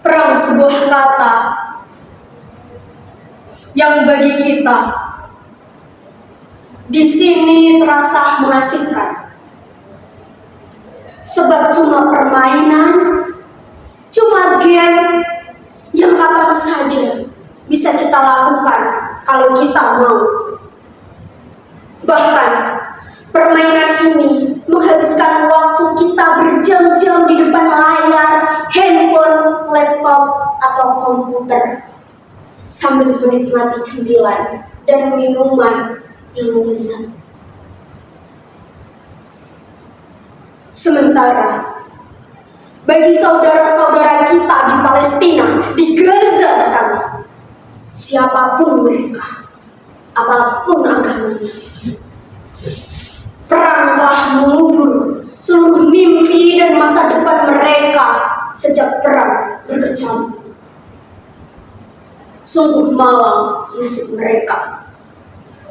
Perang sebuah kata yang bagi kita di sini terasa mengasihkan. Sebab cuma permainan, cuma game yang kapan saja bisa kita lakukan kalau kita mau. Bahkan permainan ini menghabiskan waktu kita berjam-jam di depan layar, handphone, laptop, atau komputer sambil menikmati cemilan dan minuman yang lezat. Sementara bagi saudara-saudara kita di Palestina, di Gaza sana, siapapun mereka, apapun agamanya, perang telah mengubur seluruh mimpi dan masa depan mereka sejak perang berkecamuk. Sungguh malang nasib mereka.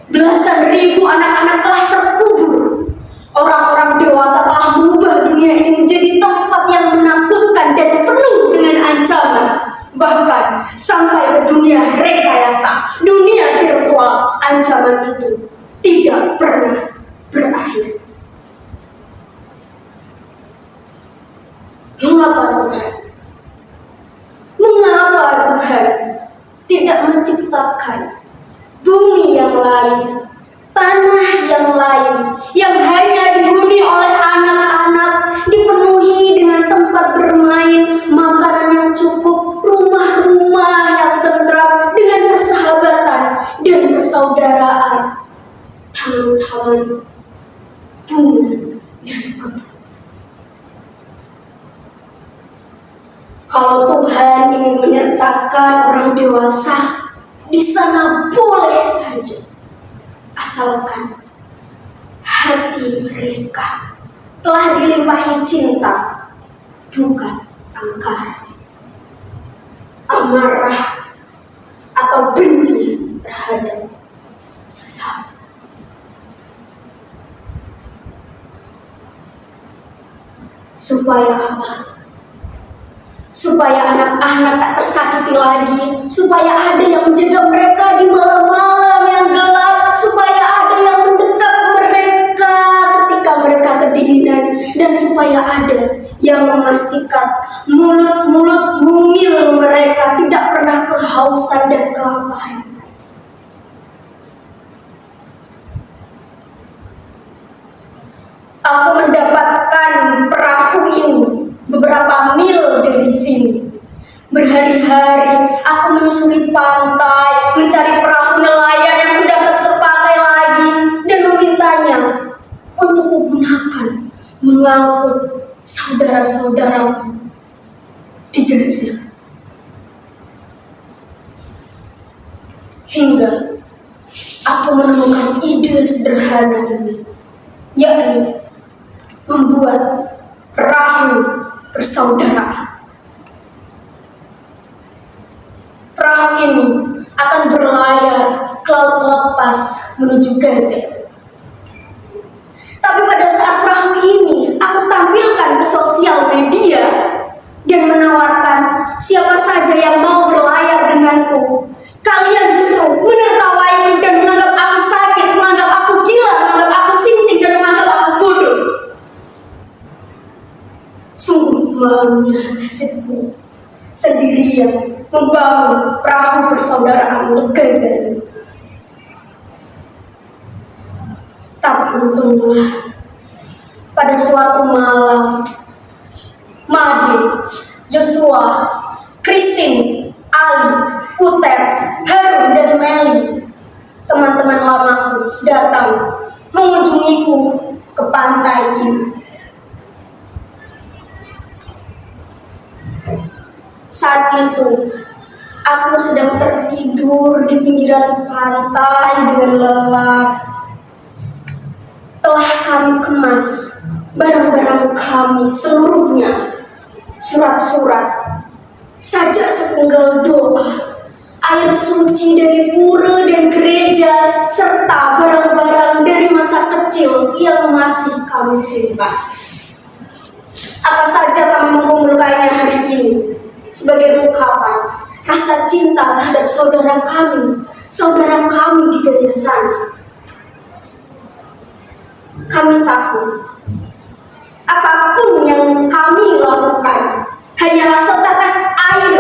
Belasan ribu anak-anak telah terkubur. Orang-orang dewasa telah mengubah dunia ini menjadi tempat yang menakutkan dan penuh dengan ancaman. Bahkan sampai ke dunia rekayasa, dunia virtual, ancaman itu tidak pernah berakhir. Mengapa Tuhan? Mengapa Tuhan tidak menciptakan bumi yang lain, tanah yang lain, yang hanya dihuni oleh anak-anak, dipenuhi dengan tempat bermain, makanan yang cukup, rumah-rumah yang tentram dengan persahabatan dan persaudaraan, taman-taman, bunga, dan kebun. Kalau Tuhan ingin menyertakan orang dewasa di sana boleh saja, asalkan hati mereka telah dilimpahi cinta, bukan angkara, amarah, atau benci terhadap sesama. Supaya apa? Supaya anak-anak tak tersakiti lagi, supaya ada yang menjaga mereka di malam-malam yang gelap, supaya ada yang mendekat mereka ketika mereka kedinginan, dan supaya ada yang memastikan mulut-mulut mungil mereka tidak pernah kehausan dan kelaparan lagi. Aku mendapatkan perahu ini beberapa mil dari sini. Berhari-hari aku menyusuri pantai, mencari perahu nelayan yang sudah tak terpakai lagi, dan memintanya untuk kugunakan mengangkut saudara-saudaraku di Gaza. Hingga aku menemukan ide sederhana ini, yakni membuat perahu persaudaraan. Perahu ini akan berlayar ke laut lepas menuju Gaza. Tapi pada saat perahu ini aku tampilkan ke sosial media dan menawarkan siapa saja yang mau berlayar denganku, kalian justru menertawaiku dan menganggap aku sakit, menganggap aku gila, menganggap aku sinting, dan menganggap aku bodoh. Sungguh malangnya nasibku sendirian membangun perahu persaudaraan untuk Gaza. Tapi untunglah pada suatu malam, Madi, Joshua, Christine, Ali, Puter, Harun, dan Meli, teman-teman lamaku, datang mengunjungiku ke pantai ini. Saat itu, aku sedang tertidur di pinggiran pantai dengan lelah. Telah kami kemas barang-barang kami seluruhnya, surat-surat, sajak sepenggal doa, air suci dari pura dan gereja, serta barang-barang dari masa kecil yang masih kami simpan. Apa sebagai ungkapan rasa cinta terhadap saudara kami di Gaza sana. Kami tahu apapun yang kami lakukan hanyalah setetes air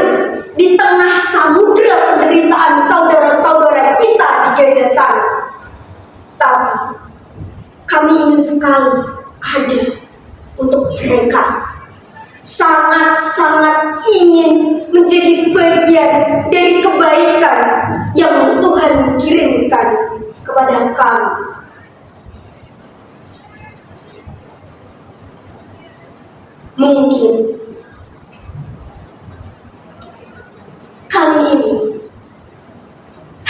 di tengah samudera penderitaan saudara-saudara kita di Gaza sana. Tapi kami ingin sekali ada untuk mereka. Sangat-sangat ingin menjadi bagian dari kebaikan yang Tuhan kirimkan kepada kami. Mungkin kami ini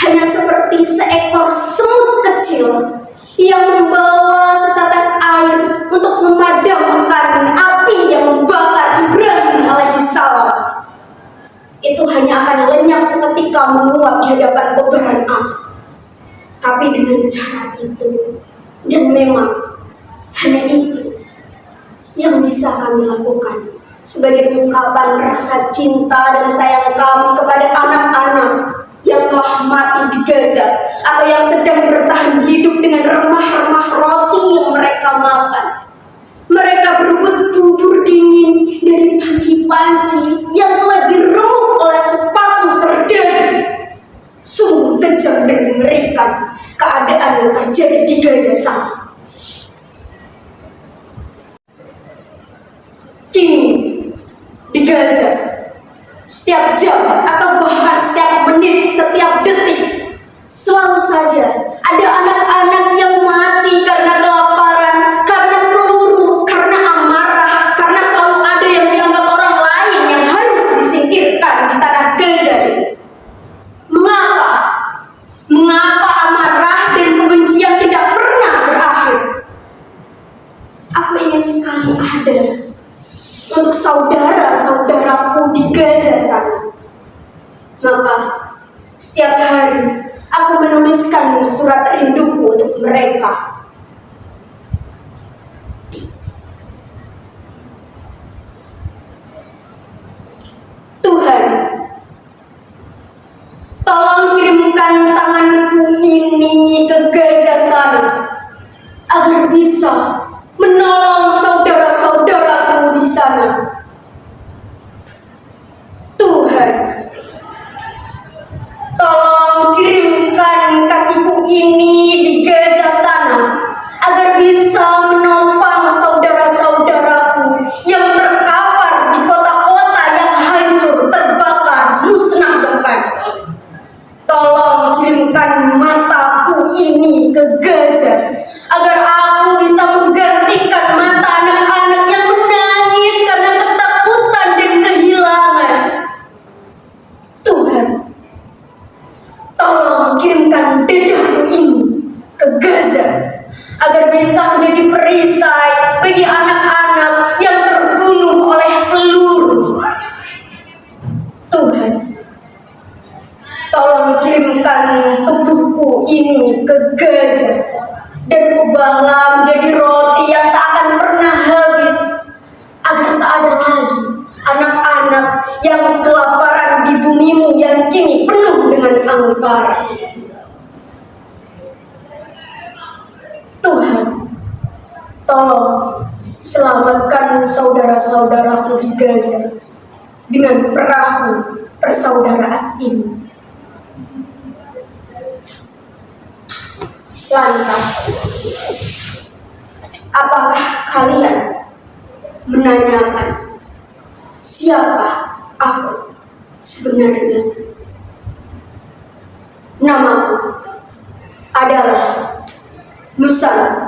hanya seperti seekor semut kecil yang membawa setetes air untuk memadamkan api yang membakar Ibrahim alaihissalam. Itu hanya akan lenyap seketika menguap di hadapan kobaran api. Tapi dengan cara itu, dan memang hanya itu yang bisa kami lakukan sebagai ungkapan rasa cinta dan sayang kami kepada anak-anak yang telah mati di Gaza atau yang sedang bertahan hidup dengan remah-remah roti yang mereka makan. Mereka berebut bubur dingin dari panci-panci yang telah diremuk oleh sepatu serdadu. Sungguh kejam dan mengerikan keadaan yang terjadi di Gaza sana. Kini di Gaza, setiap jam atau bahkan setiap menit, setiap detik, selalu saja ada anak-anak yang mati karena kelaparan, karena peluru, karena amarah, karena selalu ada yang dianggap orang lain yang harus disingkirkan di tanah Gaza itu. Mengapa? Mengapa amarah dan kebencian tidak pernah berakhir? Aku ingin sekali ada untuk saudara-saudaraku di Gaza sana. Maka setiap hari aku menuliskan surat rinduku untuk mereka. Tuhan, tolong kirimkan tanganku ini ke Gaza sana agar bisa menolong saudara-saudaraku di sana. Tuhan, tolong kirimkan kakiku ini di Gaza sana agar bisa menopang saudara-saudaraku yang terkapar di kota-kota yang hancur, terbakar, musnah bahkan. Tolong kirimkan mataku ini ke Gaza agar aku bisa menggantikan mata anak-anak yang menangis karena ketakutan dan kehilangan. Tuhan, tolong kirimkan dadaku ini ke Gaza agar bisa menjadi perisai bagi anak-anak yang terbunuh oleh peluru. Tuhan, tolong kirimkan tubuhku ini ke Gaza dan ubahlah menjadi roti yang tak akan pernah habis, agar tak ada lagi anak-anak yang kelaparan di bumimu yang kini penuh dengan angkara. Tuhan, tolong selamatkan saudara-saudaraku di Gaza dengan perahu persaudaraan ini. Lantas, apakah kalian menanyakan siapa aku sebenarnya? Namaku adalah Nusa